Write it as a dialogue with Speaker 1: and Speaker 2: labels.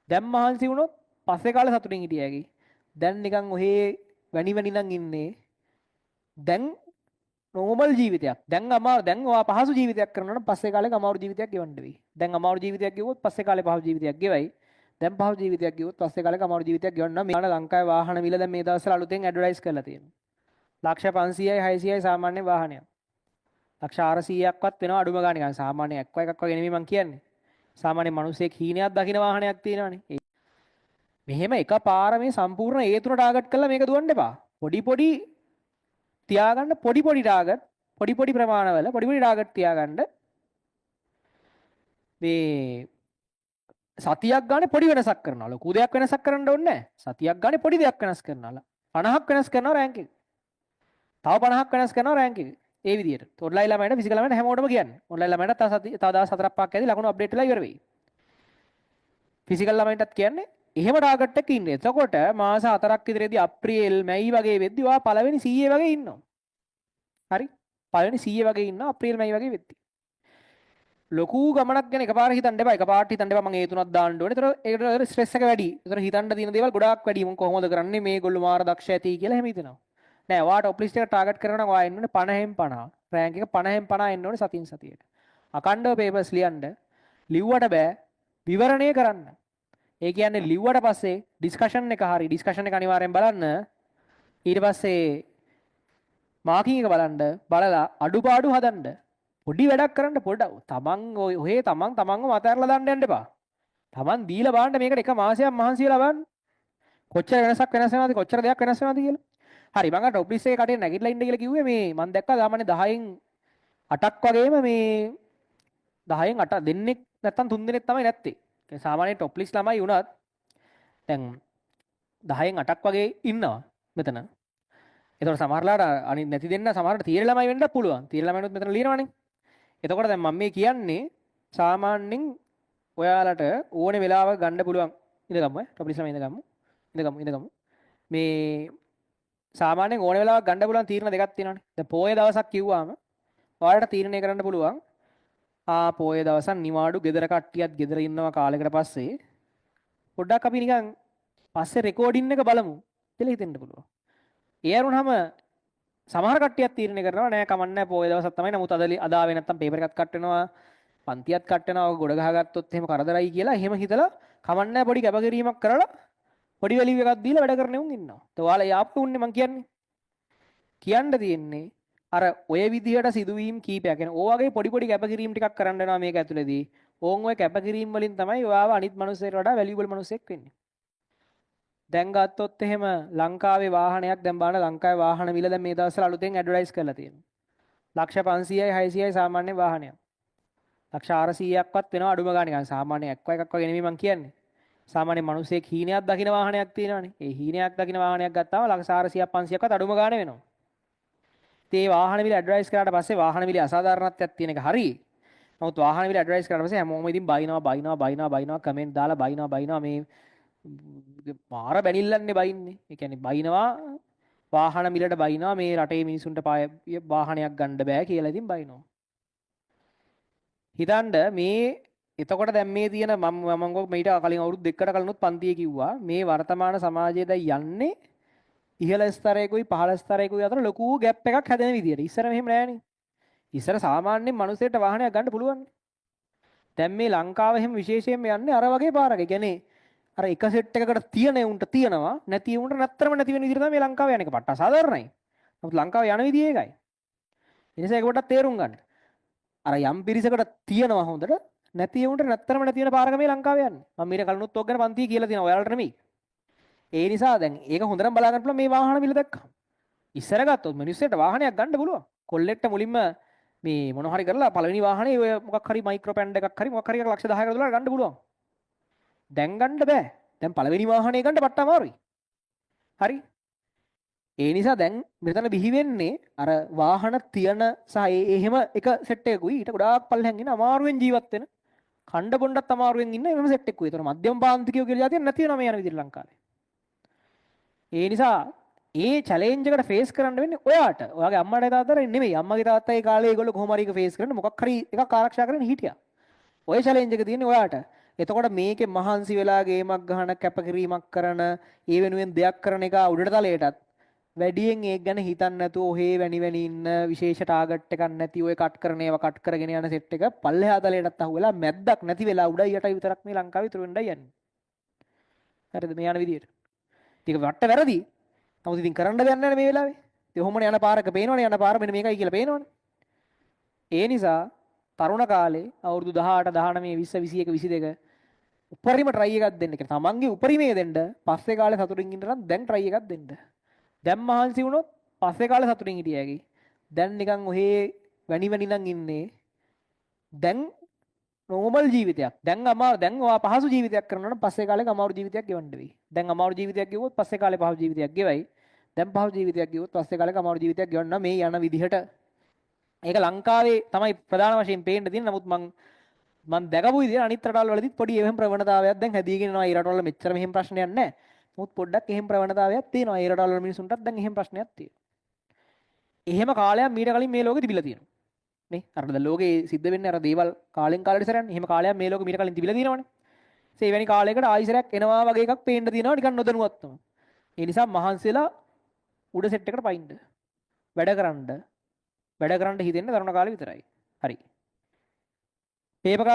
Speaker 1: දැන් මහන්සි වුණොත් පස්සේ කාලේ සතුටින් හිටියේකි. දැන් නිකන් ඔහේ වැනි වැනි නම් ඉන්නේ. දැන් නෝමල් ජීවිතයක්. දැන් අමාරු දැන් ඔයා පහසු ජීවිතයක් කරනවා නම් පස්සේ කාලේ අමාරු ජීවිතයක් ගෙවන්න වෙයි. දැන් අමාරු ජීවිතයක් ගෙවුවොත් පස්සේ කාලේ පහසු ජීවිතයක් ගෙවයි. දැන් පහසු ජීවිතයක් ගෙවුවොත් පස්සේ කාලේ අමාරු ජීවිතයක් ගෙවන්න මේ ලංකාවේ වාහන මිල දැන් මේ දවස්වල අලුතෙන් ඇඩ්වර්ටයිස් කරලා තියෙනවා. ලක්ෂ 500යි 600යි සාමාන්‍ය වාහනයක්. ලක්ෂ 400ක්වත් වෙනවා අඩුම ගානේ. නිකන් සාමාන්‍ය එකක් වගේ නෙමෙයි මං කියන්නේ. සාමාන්‍ය මිනිස්සෙක් හීනයක් දකින්න වාහනයක් තියෙනවානේ. මෙහෙම එකපාර මේ සම්පූර්ණ ඒ තුන ටාගට් කරලා මේක දුවන්න එපා. පොඩි පොඩි තියාගන්න පොඩි පොඩි ටාගට් පොඩි පොඩි ප්‍රමාණවල පොඩි පොඩි ටාගට් තියාගන්න. මේ සතියක් ගානේ පොඩි වෙනසක් කරනවා. ලොකු දෙයක් වෙනසක් කරන්න ඕනේ නැහැ. සතියක් ගානේ පොඩි දෙයක් වෙනස් කරනවා. 50ක් වෙනස් කරනවා රෑන්ක් එක. තව 50ක් වෙනස් කරනවා රෑන්ක් එක. ඒ විදිහට. ඔන්ලයින් ළමයින්ට ෆිසිකල් ළමයින්ට හැමෝටම කියන්නේ. ඔන්ලයින් ළමයින්ට තව දවස් 4ක් 5ක් ඇදී ලකුණු අප්ඩේට් වෙලා ඉවර වෙයි. ෆිසිකල් ළමයින්ටත් කියන්නේ එහෙම ටාගට් එකක ඉන්නේ. එතකොට මාස 4ක් විතරේදී අප්‍රේල් මැයි වගේ වෙද්දි ඔයා පළවෙනි 100 වගේ ඉන්නවා. හරි? පළවෙනි 100 වගේ ඉන්නවා අප්‍රේල් මැයි වගේ වෙද්දි. ලොකු ගමනක් ගැන එකපාර හිතන්න එපා. එකපාරට හිතන්න එපා මම ඒ තුනක් දාන්න ඕනේ. ඒතර ස්ට්‍රෙස් එක වැඩි. ඒතර හිතන්න තියෙන දේවල් ගොඩාක් වැඩි. මම කොහොමද කරන්නේ මේගොල්ලෝ මාර දක්ෂ ඇති කියලා එහෙම හිතනවා. නෑ ඔයාට ඔප් ලිස්ට් එක ටාගට් කරනවා නම් ඔයා එන්න ඕනේ 50න් 50. රෑන්ක් එක 50න් 50 එන්න ඕනේ සතියෙන් සතියට. අකණ්ඩව පේපර්ස් ලියන්න. ලිව්වට බෑ විවරණය කරන්න. ඒ කියන්නේ ලිව්වට පස්සේ ඩිස්කෂන් එක හරි ඩිස්කෂන් එක අනිවාර්යෙන් බලන්න. ඊට පස්සේ මාකින් එක බලන්න බලලා අඩුපාඩු හදන්න. පොඩි වැඩක් කරන්න පොඩ්ඩක් තමන් ඔහේ තමන්ව මතහැරලා දාන්න යන්න එපා. තමන් දීලා බලන්න මේකට එක මාසයක් මහන්සි වෙලා බලන්න. කොච්චර වෙනසක් වෙනස් වෙනවද කොච්චර දෙයක් වෙනස් වෙනවද කියලා. හරි මම ටොප් ලිස්ට් එකේ කටේ නැගිටලා ඉන්න කියලා කිව්වේ මේ මම දැක්කා සාමාන්‍ය 10න් 8ක් වගේම මේ 10න් 8 දෙන්නෙක් නැත්තම් 3 දෙනෙක් තමයි නැත්තේ. ඒ සාමාන්‍ය ටොප් ලිස්ට් ළමයි වුණත් දැන් 10න් 8ක් වගේ ඉන්නවා මෙතන. ඒතකොට සමහරලාට අනිත් නැති දෙන්න සමහරට තීර ළමයි වෙන්නත් පුළුවන්. තීර ළමයිනුත් මෙතන ලියනවනේ. එතකොට දැන් මම මේ කියන්නේ සාමාන්‍යයෙන් ඔයාලට ඕනේ වෙලාවක ගන්න පුළුවන් ඉඳගමු ටොප් ලිස්ට් ළමයි ඉඳගමු මේ සාමාන්‍යයෙන් ඕනේ වෙලාවක ගන්න පුළුවන් තීරණ දෙකක් තියෙනවානේ. දැන් පොයේ දවසක් කිව්වම ඔයාලට තීරණය කරන්න පුළුවන් පොයේ දවසක් නිවාඩු ගෙදර කට්ටියත් ගෙදර ඉන්නවා කාලයකට පස්සේ පොඩ්ඩක් අපි නිකන් පස්සේ රෙකෝඩින් එක බලමු කියලා හිතෙන්න පුළුවන්. ඒ අරුණාම සමහර කට්ටියක් තීරණය කරනවා නෑ කමන්නේ පොයේ දවසක් තමයි නමුත් අද ආවේ නැත්තම් පේපර් එකක් කට් වෙනවා පන්තියක් කට් වෙනවා ගොඩ ගහගත්තොත් එහෙම කරදරයි කියලා එහෙම හිතලා කමන්නේ පොඩි කැපකිරීමක් කරලා පොඩි වැලියු එකක් දීලා වැඩ කරන උන් ඉන්නවා. ඒත් ඔයාලා යාප්පු උන්නේ මං කියන්නේ. කියන්න තියෙන්නේ අර ඔය විදිහට සිදුවීම් කීපයක්. يعني ඕ වගේ පොඩි පොඩි කැපකිරීම් ටිකක් කරන්න වෙනවා මේක ඇතුළේදී. ඕන් ඔය කැපකිරීම් වලින් තමයි ඔයාව අනිත් මිනිස්සුන්ට වඩා වැලියබල් මිනිස්සෙක් වෙන්නේ. දැන් ගත්තොත් එහෙම ලංකාවේ වාහනයක් දැන් බලන්න ලංකාවේ වාහන මිල දැන් මේ දවස්වල අලුතෙන් ඇඩ්වර්ටයිස් කරලා තියෙනවා. ලක්ෂ 500යි 600යි සාමාන්‍ය වාහනයක්. ලක්ෂ 400ක්වත් වෙනවා අඩුම ගානේ. يعني සාමාන්‍ය එකක් වගේ නෙමෙයි මං කියන්නේ. සාමාන්‍ය මිනිස්සෙක් හීනයක් දකින්න වාහනයක් තියෙනවානේ. ඒ හීනයක් දකින්න වාහනයක් ගත්තාම ලක්ෂ 400ක් 500ක්වත් අඩුම ගානේ වෙනවා. ඉතින් මේ වාහන මිල ඇඩ්වර්ටයිස් කරාට පස්සේ වාහන මිල අසාධාරණත්වයක් තියෙන එක හරි. නමුත් වාහන මිල ඇඩ්වර්ටයිස් කරාට පස්සේ හැමෝම ඉතින් බයිනවා කමෙන්ට් දාලා බයිනවා මේ මාර බැනිල්ලන්නේ බයින්නේ. ඒ කියන්නේ බයිනවා වාහන මිලට බයිනවා මේ රටේ මිනිසුන්ට වාහනයක් ගන්න බෑ කියලා ඉතින් බයිනවා. හිතන්න මේ එතකොට දැන් මේ තියෙන මම මීට කලින් අවුරුදු දෙකකට කලිනුත් පන්තියේ කිව්වා මේ වර්තමාන සමාජයේ දැන් යන්නේ ඉහළ ස්තරයකයි පහළ ස්තරයකයි අතර ලොකු ગેප් එකක් හැදෙන විදියට. ඉස්සර මෙහෙම නෑනේ. ඉස්සර සාමාන්‍යයෙන් මිනිස්සෙට වාහනයක් ගන්න පුළුවන්. දැන් මේ ලංකාව එහෙම විශේෂයෙන්ම යන්නේ අර වගේ පාරක. ඒ කියන්නේ අර එක සෙට් එකකට තියෙන උන්ට තියෙනවා නැති උන්ට නැත්තරම නැති වෙන විදිහට තමයි මේ ලංකාව යන්නේ. ඒක පට්ට අසාධාරණයි. නමුත් ලංකාව යන විදිය ඒකයි. ඒ නිසා ඒක පොඩ්ඩක් තේරුම් ගන්න. අර යම් පිරිසකට තියෙනවා හොඳට නැති උන්ට නැත්තරම නැති වෙන පාරක මේ ලංකාව යන්නේ. මම මීට කලිනුත් ඔක් ගැන පන්තියේ කියලා තියෙනවා. ඔයාලට නෙමෙයි. ඒ නිසා දැන් ඒක හොඳටම බලා ගන්න පුළුවන් මේ වාහන මිල දැක්කම. ඉස්සර ගත්තොත් මිනිස්සුන්ට වාහනයක් ගන්න පුළුවන්. කොල්ලෙක්ට මුලින්ම මේ මොන හරි කරලා පළවෙනි වාහනේ ඔය මොකක් හරි මයික්‍රෝ පැන්ඩ් එකක් හරි මොකක් හරි එකක් ලක්ෂ 10කට දොලාර ගන්න පුළුවන්. දැන් ගන්න බෑ. දැන් පළවෙනි වාහනේ ගන්න පට්ට අමාරුයි. හරි. ඒ නිසා දැන් මෙතන බිහි වෙන්නේ අර වාහන තියන සහ එහෙම එක සෙට් එකකුයි ඊට ගොඩාක් පල්ලෙහාන් ඉන්න අමාරුවෙන් ජීවත් වෙන කණ්ඩ බොණ්ඩත් අමාරුවෙන් ඉන්න එම සෙට් එකකුයි. ඒතර මධ්‍යම පාන්තිකයෝ කියලා જાතියක් නැති වෙනවා මේ යන විදිහට ලංකාවේ. ඒ නිසා ඒ චැලෙන්ජ් එකට ෆේස් කරන්න වෙන්නේ ඔයාට. ඔයාගේ අම්මට තාත්තට නෙමෙයි. අම්මගේ තාත්තා ඒ කාලේ ඒගොල්ලෝ කොහොම හරි එක ෆේස් කරන්න මොකක් හරි එකක් ආරක්ෂා කරගෙන හිටියා. ඔය චැලෙන්ජ් එක තියෙන්නේ ඔයාට. එතකොට මේකේ මහන්සි වෙලා ගේමක් ගහන කැපකිරීමක් කරන ඒ වෙනුවෙන් දෙයක් කරන එක උඩට තලයටත් වැඩියෙන් ඒක ගැන හිතන්නේ නැතුව ඔහේ වැනි ඉන්න විශේෂ ටාගට් එකක් නැති ඔය කට් කරන ඒවා කට් කරගෙන යන සෙට් එක පල්ලෙහා තලයටත් අහුවෙලා මැද්දක් නැති වෙලා උඩයි යටයි විතරක් මේ ලංකාවේ ඉතුරු වෙන්නයි යන්නේ. හරිද මේ යන විදියට. ටික වට වැරදි. නමුත් ඉතින් කරන්න දෙයක් නැහැ මේ වෙලාවේ. ඉතින් ඔහොමනේ යන පාරක පේනවනේ යන පාර මෙන්න මේකයි කියලා පේනවනේ. ඒ නිසා තරුණ කාලේ අවුරුදු 18 19 20 21 22 උපරිම try එකක් දෙන්න කියලා. තමන්ගේ උපරිමයේ දෙන්න පස්සේ කාලේ සතුටින් ඉන්න නම් දැන් try එකක් දෙන්න. දැන් මහන්සි වුණොත් පස්සේ කාලේ සතුටින් හිටිය හැකි. දැන් නිකන් ඔහේ වැනි නම් ඉන්නේ. දැන් නෝමල් ජීවිතයක්. දැන් ඔයා පහසු ජීවිතයක් කරනවා නම් පස්සේ කාලේ අමාරු ජීවිතයක් ගෙවන්න වෙයි. දැන් අමාරු ජීවිතයක් ගෙවුවොත් පස්සේ කාලේ පහසු ජීවිතයක් ගෙවයි. දැන් පහසු ජීවිතයක් ගෙවුවොත් පස්සේ කාලේ අමාරු ජීවිතයක් ගෙවන්න මේ යන විදිහට. ඒක ලංකාවේ තමයි ප්‍රධාන වශයෙන් පේන්න තියෙන්නේ. නමුත් මම දැකපු විදිහට අනිත් රටවල් වලදීත් පොඩි එහෙම ප්‍රවණතාවයක් දැන් හැදීගෙන යනවා. ඒ රටවල මෙච්චර මෙහෙම ප්‍රශ්නයක් නැහැ. නමුත් පොඩ්ඩක් එහෙම ප්‍රවණතාවයක් තියෙනවා. ඒ රටවල වල මිනිසුන්ටත් දැන් එහෙම ප්‍රශ්නයක් තියෙනවා. එහෙම කාලයක් මීට කලින් මේ ලෝකෙ තිබිලා තියෙනවා. නේ? අර ලෝකේ සිද්ධ වෙන්නේ අර දේවල් කාලෙන් කාලෙට ඉස්සරහන්නේ. එහෙම කාලයක් මේ ලෝකෙ මීට කලින් තිබිලා තියෙනවනේ. ඒ වෙනි කාලයකට ආයිසරයක් එනවා වගේ එකක් පේන්න තියෙනවා නිකන් නොදැනුවත්වම. ඒ නිසා මහන්සිලා උඩ සෙට් එකට පයින්න. වැඩ කරන්න හිතෙන්නේ තරුණ කාලේ විතරයි. හරි. පේපර්